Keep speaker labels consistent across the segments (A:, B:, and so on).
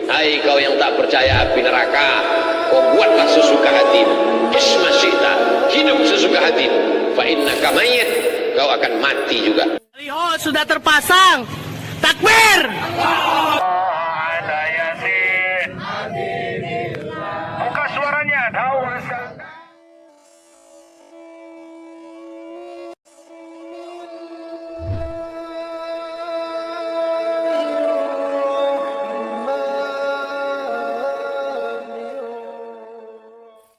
A: Hai kau yang tak percaya api neraka, kau buatlah sesuka hatimu. Isma syi'ta, hidup sesuka hatimu. Fa innaka mayyit, kau akan mati juga.
B: Baliho sudah terpasang. Takbir!
C: Buka suaranya, tahu.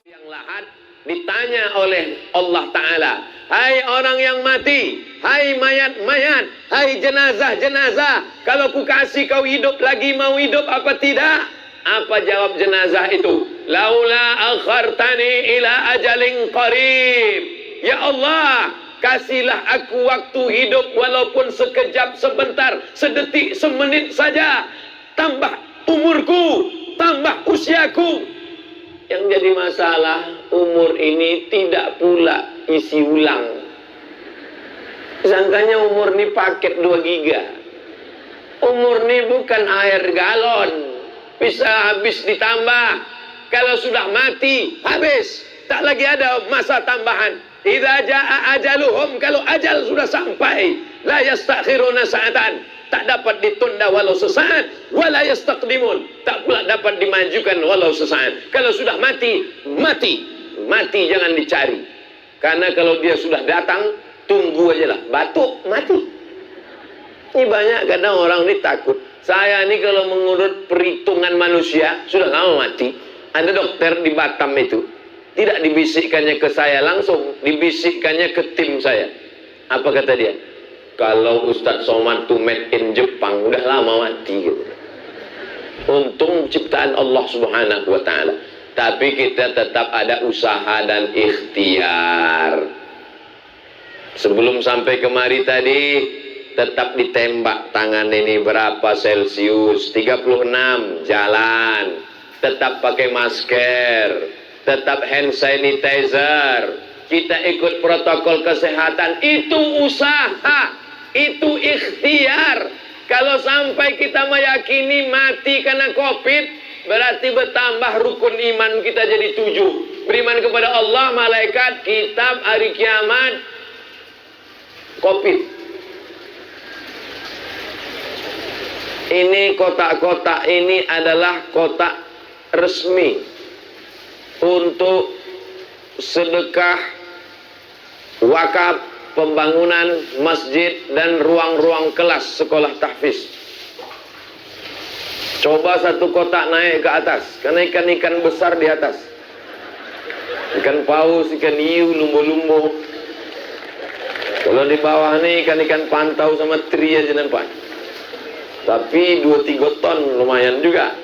A: Yang lahat ditanya oleh Allah Ta'ala, hai orang yang mati, hai mayat-mayat, hai jenazah-jenazah, kalau ku kasih kau hidup lagi, mau hidup apa tidak? Apa jawab jenazah itu? Laula akhartani ila ajalin qarib. Ya Allah, kasihlah aku waktu hidup walaupun sekejap, sebentar, sedetik, semenit saja. Tambah umurku, tambah usiaku. Yang jadi masalah, umur ini tidak pula isi ulang. Sangkanya umur ini paket 2 giga. Umur ini bukan air galon, bisa habis ditambah. Kalau sudah mati, habis. Tak lagi ada masa tambahan. Idza jaa ajaluhum, kalau ajal sudah sampai, la yastakhiruna sa'atan, tak dapat ditunda walau sesaat, wala yastaqdimun, tak pula dapat dimajukan walau sesaat. Kalau sudah mati, mati. Mati jangan dicari. Karena kalau dia sudah datang, tunggu aja lah. Batuk, mati. Ini banyak kadang orang ini takut. Saya ini kalau mengurut perhitungan manusia, sudah lama mati. Ada dokter di Batam itu, tidak dibisikkannya ke saya langsung, dibisikkannya ke tim saya. Apa kata dia? Kalau Ustadz Somad itu made in Jepang, udah lama mati gitu. Untung ciptaan Allah Subhanahu wa Ta'ala. Tapi kita tetap ada usaha dan ikhtiar. Sebelum sampai kemari tadi, tetap ditembak tangan ini berapa Celcius, 36, jalan. Tetap pakai masker, tetap hand sanitizer. Kita ikut protokol kesehatan, itu usaha, itu ikhtiar. Kalau sampai kita meyakini mati karena COVID, berarti bertambah rukun iman kita jadi 7. Beriman kepada Allah, malaikat, kitab, hari kiamat, COVID. Ini kotak-kotak ini adalah kotak resmi untuk sedekah, wakaf, pembangunan masjid dan ruang-ruang kelas sekolah tahfiz. Coba satu kotak naik ke atas, karena ikan-ikan besar di atas. Ikan paus, ikan hiu, lumba-lumba. Kalau di bawah nih ikan-ikan pantau sama teri aja nampak. Tapi 2-3 ton lumayan juga.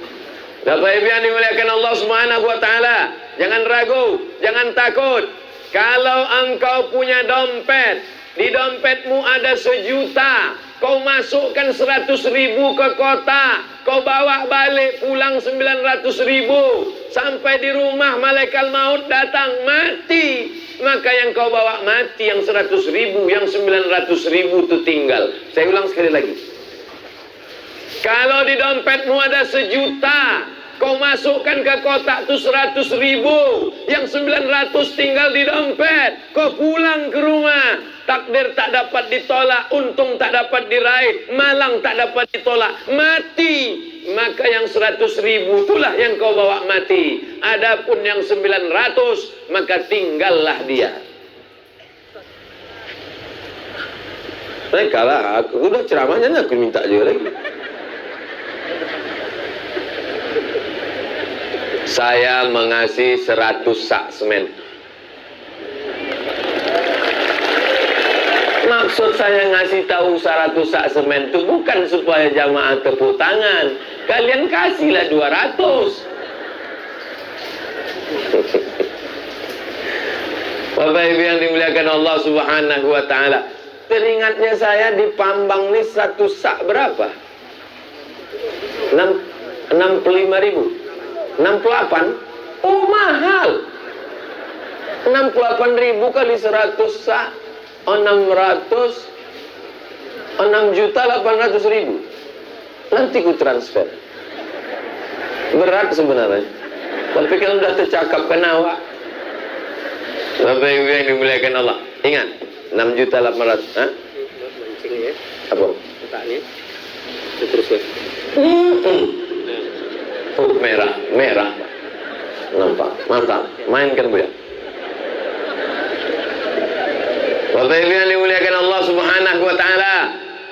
A: Bapak Ibu yang dimuliakan Allah Subhanahu wa Ta'ala, jangan ragu, jangan takut. Kalau engkau punya dompet, di dompetmu ada 1 juta, kau masukkan 100.000 ke kotak, kau bawa balik pulang 900.000, sampai di rumah malaikat maut datang, mati. Maka yang kau bawa mati, yang 100.000, yang 900.000 itu tinggal. Saya ulang sekali lagi. Kalau di dompetmu ada 1 juta, kau masukkan ke kotak itu 100.000, yang 900 tinggal di dompet. Kau pulang ke rumah, takdir tak dapat ditolak, untung tak dapat diraih, malang tak dapat ditolak, mati. Maka yang 100.000 itulah yang kau bawa mati. Adapun yang 900, maka tinggallah dia. Mereka lah, aku udah ceramahnya, aku minta juga lagi. Saya mengasih 100 sak semen. Maksud saya ngasih tahu 100 sak semen itu bukan supaya jamaah tepuk tangan. Kalian kasihlah 200. Bapak Ibu yang dimuliakan Allah Subhanahu wa Ta'ala, teringatnya saya di Pambang ini 1 sak berapa? 65.000. 68? Oh mahal. 68.000 kali 100 sak, 6 juta 800.000. Nanti ku transfer. Berat sebenarnya. Tapi kalau udah tercakapkan awak. Bapak Ibu yang dimuliakan Allah. Ingat, 6.800.000. Hah?
D: Mancing ya.
A: Apa?
D: Letaknya. Terus ya.
A: Oh, merah. Nampak, mantap. Mainkan Bu ya. Bapak Ibu yang dimuliakan Allah Subhanahu wa taala,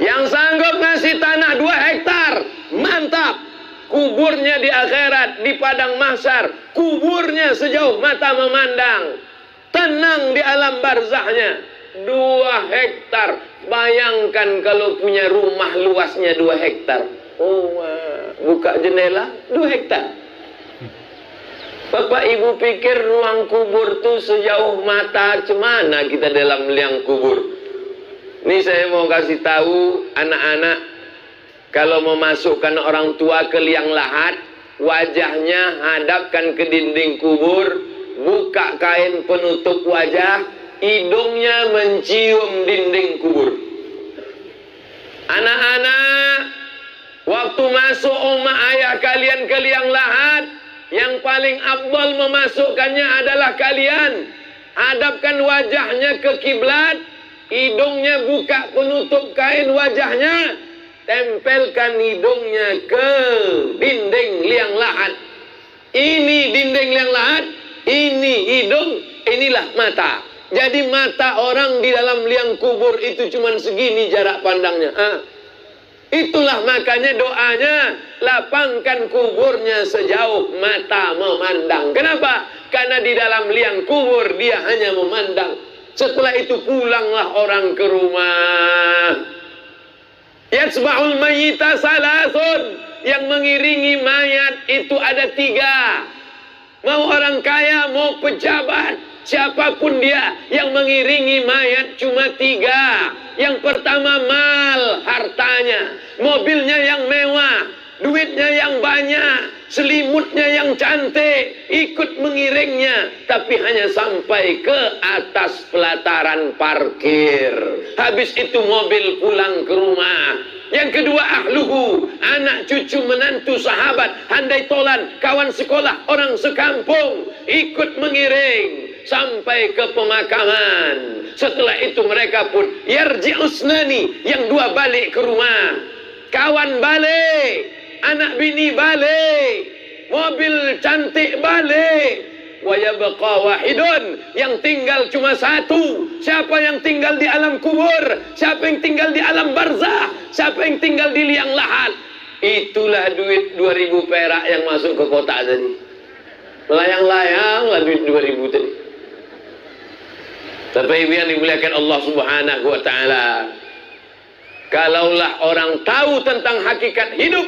A: yang sanggup ngasih tanah 2 hektar, mantap. Kuburnya di akhirat, di padang mahsyar, kuburnya sejauh mata memandang. Tenang di alam barzahnya. 2 hektar. Bayangkan kalau punya rumah luasnya 2 hektar. Oh, buka jendela 2 hektar. Bapak Ibu pikir ruang kubur tuh sejauh mata cemana kita dalam liang kubur. Ini saya mau kasih tahu anak-anak, kalau memasukkan orang tua ke liang lahat, wajahnya hadapkan ke dinding kubur, buka kain penutup wajah, hidungnya mencium dinding kubur. Anak-anak, waktu masuk oma ayah kalian ke liang lahat, yang paling afdal memasukkannya adalah kalian hadapkan wajahnya ke kiblat, hidungnya buka penutup kain wajahnya, tempelkan hidungnya ke dinding liang lahat. Ini dinding liang lahat, ini hidung, inilah mata. Jadi mata orang di dalam liang kubur itu cuma segini jarak pandangnya. Itulah makanya doanya, lapangkan kuburnya sejauh mata memandang. Kenapa? Karena di dalam liang kubur dia hanya memandang. Setelah itu pulanglah orang ke rumah. Yatsba'ul mayyita salasun. Yang mengiringi mayat itu ada 3. Mau orang kaya, mau pejabat, siapapun dia, yang mengiringi mayat cuma 3. Yang pertama mal, hartanya, mobilnya yang mewah, duitnya yang banyak, selimutnya yang cantik, ikut mengiringnya, tapi hanya sampai ke atas pelataran parkir. Habis itu mobil pulang ke rumah. Yang kedua ahluhu, anak cucu menantu sahabat, handai tolan, kawan sekolah, orang sekampung, ikut mengiring sampai ke pemakaman. Setelah itu mereka pun yarji'usnani, yang 2 balik ke rumah, kawan balik, anak bini balik, mobil cantik balik, wa yabqa wahidun, yang tinggal cuma 1. Siapa yang tinggal di alam kubur? Siapa yang tinggal di alam barzah? Siapa yang tinggal di liang lahat? Itulah duit 2.000 perak yang masuk ke kotak tadi. Melayang-layang lah duit 2.000 tadi. Tapi yang dimuliakan Allah Subhanahu wa taala, kalaulah orang tahu tentang hakikat hidup,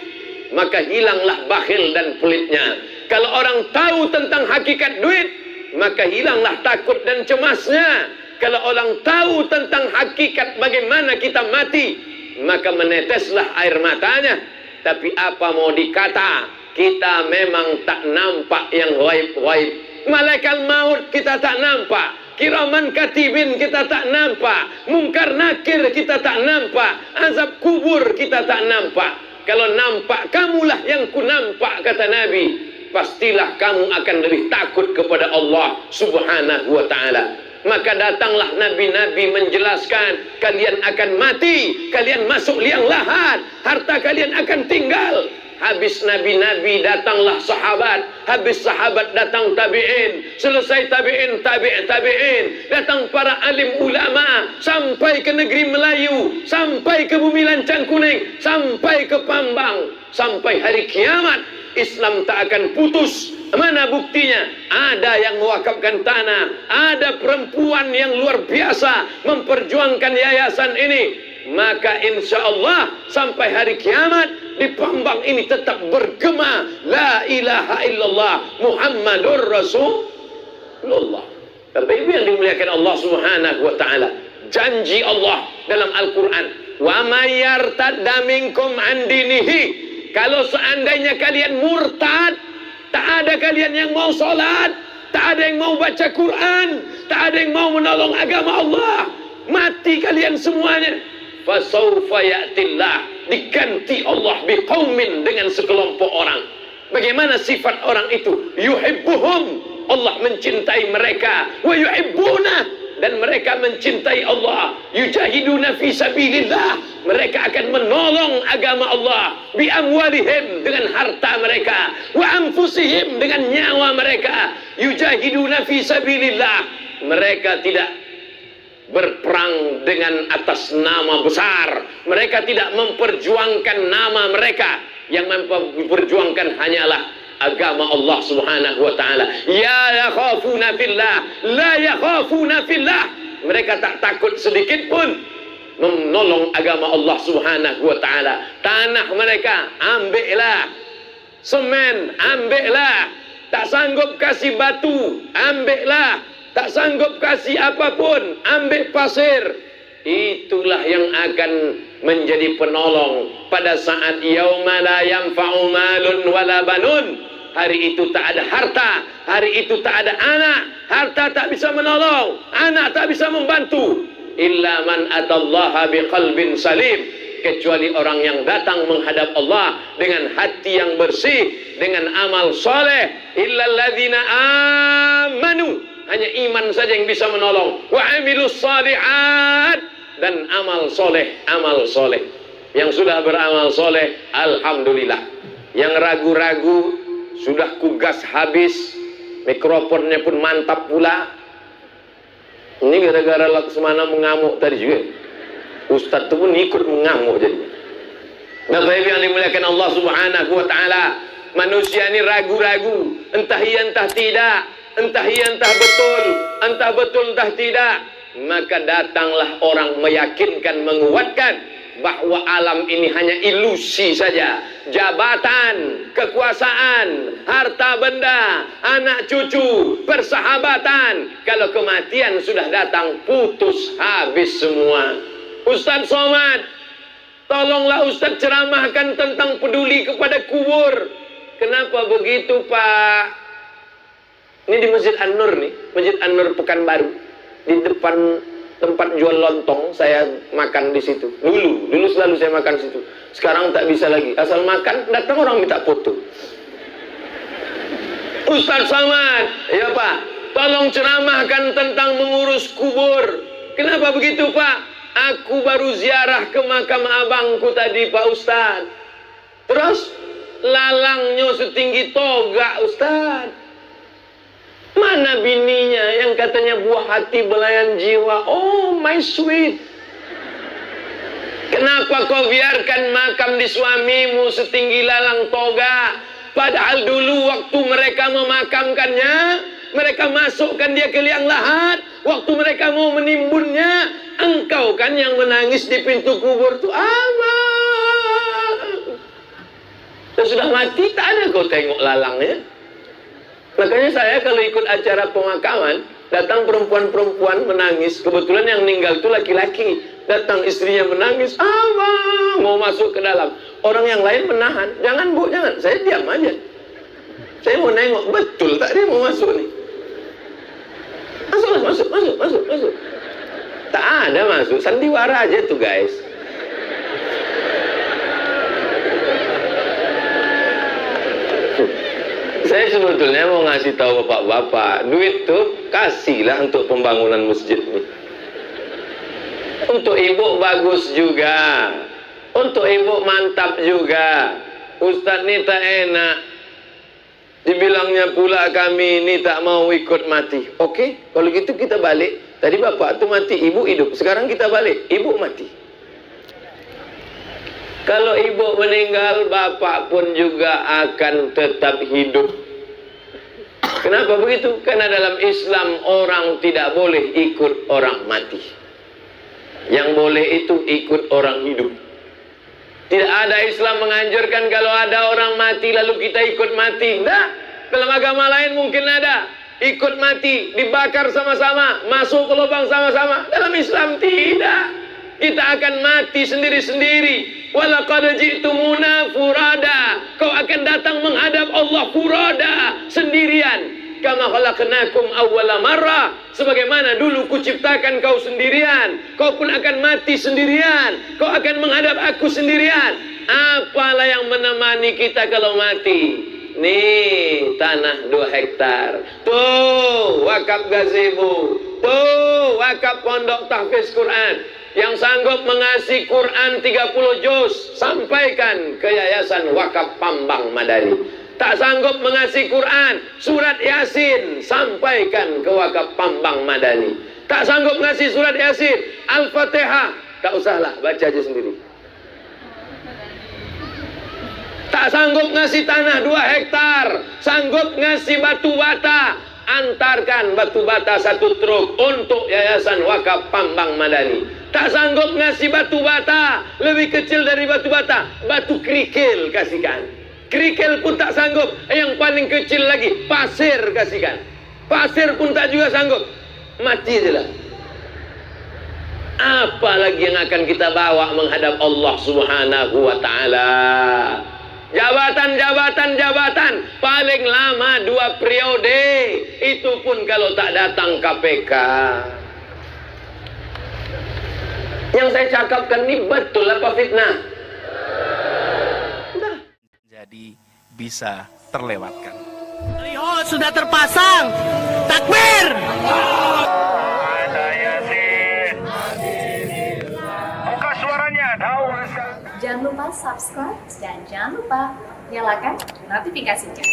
A: maka hilanglah bakhil dan pelitnya. Kalau orang tahu tentang hakikat duit, maka hilanglah takut dan cemasnya. Kalau orang tahu tentang hakikat bagaimana kita mati, maka meneteslah air matanya. Tapi apa mau dikata, kita memang tak nampak yang gaib-gaib. Malaikat maut kita tak nampak, kiraman katibin kita tak nampak, mungkar nakir kita tak nampak, azab kubur kita tak nampak. Kalau nampak, kamulah yang ku nampak, kata Nabi. Pastilah kamu akan lebih takut kepada Allah Subhanahu wa ta'ala. Maka datanglah nabi-nabi menjelaskan, kalian akan mati, kalian masuk liang lahat, harta kalian akan tinggal. Habis nabi-nabi datanglah sahabat, habis sahabat datang tabi'in, selesai tabi'in, tabi'in, datang para alim ulama, sampai ke negeri Melayu, sampai ke bumi lancang kuning, sampai ke Pambang, sampai hari kiamat Islam tak akan putus. Mana buktinya? Ada yang mewakafkan tanah, ada perempuan yang luar biasa memperjuangkan yayasan ini. Maka insya Allah sampai hari kiamat di Pambang ini tetap bergema la ilaha illallah Muhammadur Rasulullah. Bapak Ibu yang dimuliakan Allah Subhanahu wa taala, janji Allah dalam Al-Qur'an, wa may yartadda minkum an dinihi, kalau seandainya kalian murtad, tak ada kalian yang mau sholat, tak ada yang mau baca Quran, tak ada yang mau menolong agama Allah, mati kalian semuanya. Fasawfa ya'tillah, diganti Allah biqaumin, dengan sekelompok orang. Bagaimana sifat orang itu? Yuhibbuhum, Allah mencintai mereka. Wa yuhibbuna, dan mereka mencintai Allah. Yujahiduna fi sabilillah, mereka akan menolong agama Allah. Bi amwalihim, dengan harta mereka. Wa anfusihim, dengan nyawa mereka. Yujahiduna fi sabilillah, mereka tidak berperang dengan atas nama besar. Mereka tidak memperjuangkan nama mereka. Yang memperjuangkan hanyalah agama Allah subhanahu wa ta'ala. Ya yakhafuna fillah, la yakhafuna fillah, mereka tak takut sedikit pun menolong agama Allah subhanahu wa ta'ala. Tanah mereka ambillah, semen ambillah, tak sanggup kasih batu ambillah, tak sanggup kasih apapun, ambil pasir. Itulah yang akan menjadi penolong pada saat yauma la yanfa'u malun wala banun. Hari itu tak ada harta, hari itu tak ada anak. Harta tak bisa menolong, anak tak bisa membantu. Illa man atallaha biqalbin salim, kecuali orang yang datang menghadap Allah dengan hati yang bersih, dengan amal soleh. Illal ladzina amanu, hanya iman saja yang bisa menolong. Wa amilus shalihat, dan amal soleh, amal soleh. Yang sudah beramal soleh, alhamdulillah. Yang ragu-ragu, sudah kugas habis, mikrofonnya pun mantap pula. Ini gara-gara Laksmana mengamuk tadi juga. Ustadz itu pun ikut mengamuk jadinya. Bapak Ibu yang dimuliakan Allah subhanahu wa ta'ala, manusia ini ragu-ragu, entah iya entah tidak, entah iya entah betul, entah tidak. Maka datanglah orang meyakinkan, menguatkan bahwa alam ini hanya ilusi saja. Jabatan, kekuasaan, harta benda, anak cucu, persahabatan. Kalau kematian sudah datang, putus habis semua. Ustaz Somad, tolonglah Ustaz ceramahkan tentang peduli kepada kubur. Kenapa begitu Pak? Ini di Masjid An-Nur nih, Masjid An-Nur Pekanbaru. Di depan tempat jual lontong, saya makan di situ. Dulu selalu saya makan situ. Sekarang tak bisa lagi. Asal makan, datang orang minta foto. Ustaz Samad, ya Pak, tolong ceramahkan tentang mengurus kubur. Kenapa begitu Pak? Aku baru ziarah ke makam abangku tadi Pak Ustaz. Terus lalangnya setinggi toga Ustaz. Mana bininya yang katanya buah hati belayan jiwa? Oh my sweet, kenapa kau biarkan makam di suamimu setinggi lalang toga? Padahal dulu waktu mereka memakamkannya, mereka masukkan dia ke liang lahat. Waktu mereka mau menimbunnya, engkau kan yang menangis di pintu kubur tuh. Dan sudah mati, tak ada kau tengok lalangnya. Makanya saya kalau ikut acara pemakaman, datang perempuan-perempuan menangis. Kebetulan yang meninggal itu laki-laki. Datang istrinya menangis, mau masuk ke dalam. Orang yang lain menahan. Jangan Bu, jangan. Saya diam aja. Saya mau nengok, betul tak dia mau masuk nih. Masuk. Tak ada masuk, sandiwara aja tuh guys. Saya sebetulnya mau ngasih tahu bapak-bapak, duit tuh kasihlah untuk pembangunan masjid ini. Untuk ibu bagus juga, untuk ibu mantap juga. Ustadz ini tak enak, dibilangnya pula kami ini tak mau ikut mati. Oke, kalau gitu kita balik. Tadi bapak tuh mati, ibu hidup. Sekarang kita balik, ibu mati. Kalau ibu meninggal, bapak pun juga akan tetap hidup. Kenapa begitu? Karena dalam Islam orang tidak boleh ikut orang mati. Yang boleh itu ikut orang hidup. Tidak ada Islam menganjurkan kalau ada orang mati lalu kita ikut mati. Tidak. Dalam agama lain mungkin ada. Ikut mati, dibakar sama-sama, masuk ke lubang sama-sama. Dalam Islam tidak. Kita akan mati sendiri-sendiri. Walaqad ji'tumuna furada. Kau akan datang menghadap Allah furada, sendirian. Kama khalaqnakum awwala marrah. Sebagaimana dulu kuciptakan kau sendirian, kau pun akan mati sendirian. Kau akan menghadap aku sendirian. Apalah yang menemani kita kalau mati? nih tanah 2 hektar, tuh wakaf gazebo, tuh wakaf pondok tahfiz Quran. Yang sanggup mengasih Quran 30 juz, sampaikan ke Yayasan Wakaf Pambang Madani. Tak sanggup mengasih Quran surat Yasin, sampaikan ke Wakaf Pambang Madani. Tak sanggup ngasih surat Yasin, Al-Fatihah, tak usahlah, baca aja sendiri. Tak sanggup ngasih tanah 2 hektar, sanggup ngasih batu bata, antarkan batu bata 1 truk untuk Yayasan Wakaf Pambang Madani. Tak sanggup ngasih batu bata, lebih kecil dari batu bata, batu kerikil kasihkan. Kerikil pun tak sanggup, yang paling kecil lagi pasir kasihkan. Pasir pun tak juga sanggup, mati aja lah. Apa lagi yang akan kita bawa menghadap Allah Subhanahu wa Ta'ala? Jabatan paling lama 2 periode, itu pun kalau tak datang KPK. Yang saya cakapkan ini betul apa fitnah?
E: Jadi bisa terlewatkan.
B: Baliho sudah terpasang. Takbir!
C: Ada Yasin. Buka suaranya, daun.
F: Jangan lupa subscribe dan jangan lupa nyalakan notifikasinya.